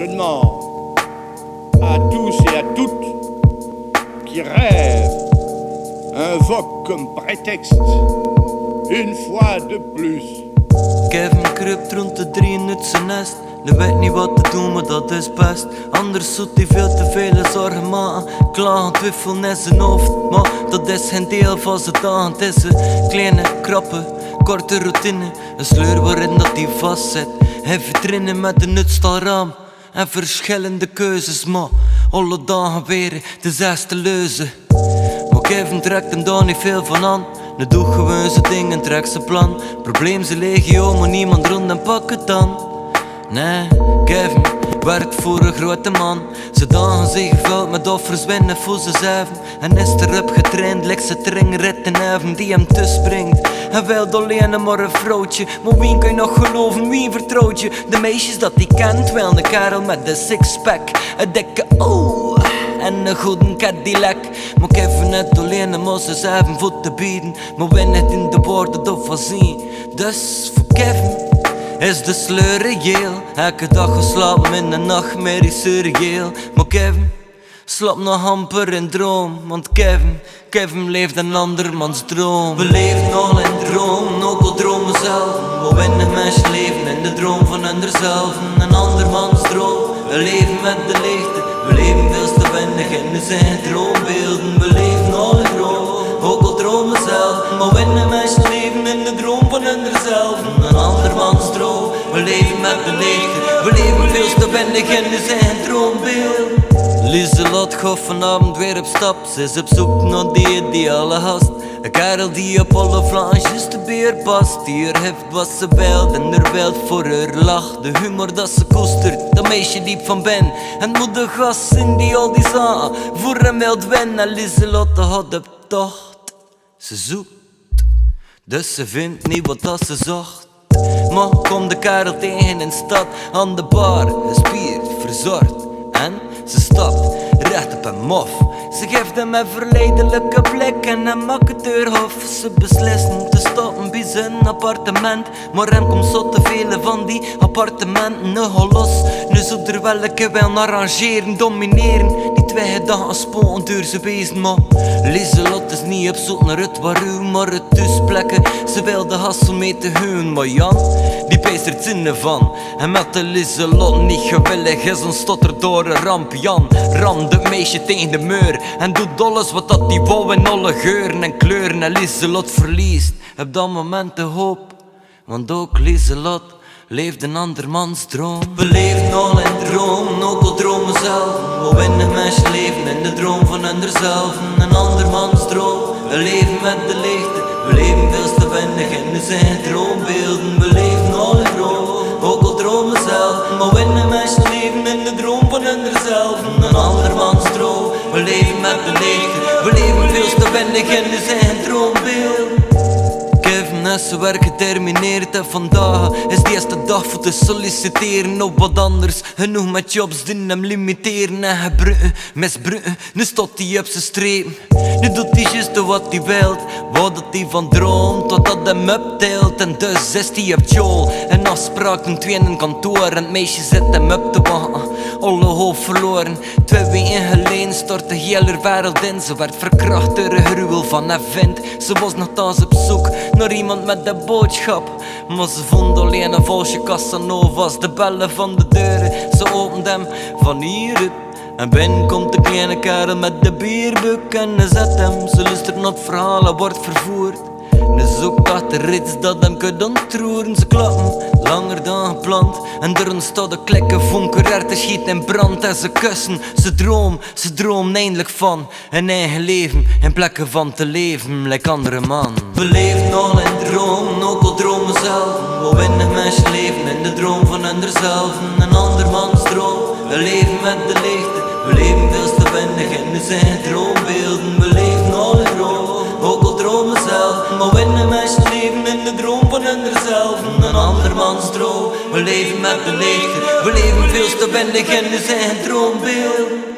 Je demande à tous et à toutes qui rêvent, invoquent comme prétexte, une fois de plus. Kevin kruipt rond de 3 uit zijn nest. Hij weet niet wat te doen, maar dat is best. Anders zoet hij veel te vele zorgen maken. Klagen, twijfelen in zijn hoofd, maar dat is geen deel van zijn dag. Het is een kleine, krappe, korte routine. Een sleur waarin dat hij vastzit. Hij verdrinnen met een uitstalraam en verschillende keuzes, maar alle dagen weer dezelfde leuzen. Maar Kevin trekt hem daar niet veel van aan. Nu doet gewoon zijn ding en trekt zijn plan. Probleem zijn legio, maar niemand rond en pak het dan. Nee, Kevin werkt voor een grote man. Zijn dagen zijn gevuld met offers, winnen voor zichzelf. En is erop getraind, lijkt ze tringrit in heaven die hem toespringt. Hij wil alleen maar een vrouwtje, maar wie kan je nog geloven, wie vertrouwt je? De meisjes dat hij kent, wel een kerel met een sixpack, een dikke oeh en een goede Cadillac. Maar Kevin het alleen maar zichzelf voor te bieden, maar win het in de woorden of van zien. Dus voor Kevin is de sleur reëel. Elke dag geslapen in een nachtmerrie surreëel. Maar Kevin slaapt nog amper in droom. Want Kevin leeft een andermans droom. We leven al in droom, ook al dromen zelf. We winnen mensen leven in de droom van hunzelf. Een andermans droom, we leven met de leegte. We leven veel te weinig in zijn droombeelden. We leven al in droom, ook al dromen zelf. Maar winnen mensen leven in de droom van hunzelf. Een andermans droom, we leven met de leegte. We leven veel te weinig in zijn droombeeld. Lieselot gaat vanavond weer op stap. Ze is op zoek naar die ideale gast. Een kerel die op alle flanches te beer past. Die haar heeft wat ze wilt en haar wilt voor haar lach. De humor dat ze koestert, dat meisje diep van ben. En moet de gast zijn die al die zaken voor hem wilt winnen. En Lieselotte had op tocht, ze zoekt, dus ze vindt niet wat dat ze zocht. Maar komt de kerel tegen in stad, aan de bar, gespierd, verzorgd. En ze stapt recht op hem mof. Ze geeft hem een verleidelijke blik en een makketeurhof. Ze beslissen te stoppen bij zijn appartement. Maar hem komt zo te veel van die appartementen nogal los. Nu zou er wel een keer wel arrangeren, domineren. Die 2 dagen spoon door ze wezen. Maar Lieselot is niet op zoek naar het waarom, maar het thuisplekken. Ze wil de hassel mee te huwen, maar Jan, die peestert zinnen van. En met de Lieselot niet gewillig is een stotter door een ramp. Jan ramt het meisje tegen de muur en doet alles wat dat die wou in alle geuren en kleuren. En Lieselot verliest op dat moment de hoop, want ook Lieselot leeft een andermans droom. We leven al in droom, ook al dromen zelf. We winnen mensen leven in de droom van hunzelf. Een andermans droom, we leven met de leegte. We leven veel te weinig in zijn droombeelden. We leven al in droom, ook al dromen zelf. Maar winnen mensen leven in de droom van hunzelf. Een andermans droom, we leven met de leegte. We leven veel te weinig in zijn droombeeld. Kevin is zijn werk getermineerd en vandaag is de eerste dag voor te solliciteren op wat anders. Genoeg met jobs die hem limiteren en gebruiken, misbruiken. Nu staat hij op zijn strepen. Nu doet hij juist wat hij wilt, wat dat hij van droomt, totdat hem uptelt. En dus is hij op school en afspraken 2 in een kantoor. En het meisje zet hem op te wachten, alle hoop verloren. 2 weken geleden stort de hele wereld in. Ze werd verkracht door een gruwel van een vent. Ze was nog thuis op zoek naar iemand met de boodschap, maar ze vond alleen een valsje Casanova's. De bellen van de deuren, ze opent hem van hieruit. En binnen komt de kleine kerel met de bierbuk en hij zet hem. Ze luistert naar het verhaal, hij wordt vervoerd. Ze zoekt achter iets dat hem kan ontroeren. Ze klappen langer dan gepland en er ontstaat een klekke vonker. Te schiet in brand en ze kussen. Ze droom eindelijk van een eigen leven in plekken van te leven, like andere man. We leven al in droom, ook al dromen zelf. We winnen mensen leven in de droom van hunzelf. Een andermans droom, we leven met de leegte. We leven veel te weinig in zijn droombeelden. We leven al in droom, ook al dromen zelf. Maar winnen mensen leven in de droom van hunzelf. Een andermans droom, we leven met de leegte. We leven veel te weinig in zijn droombeeld.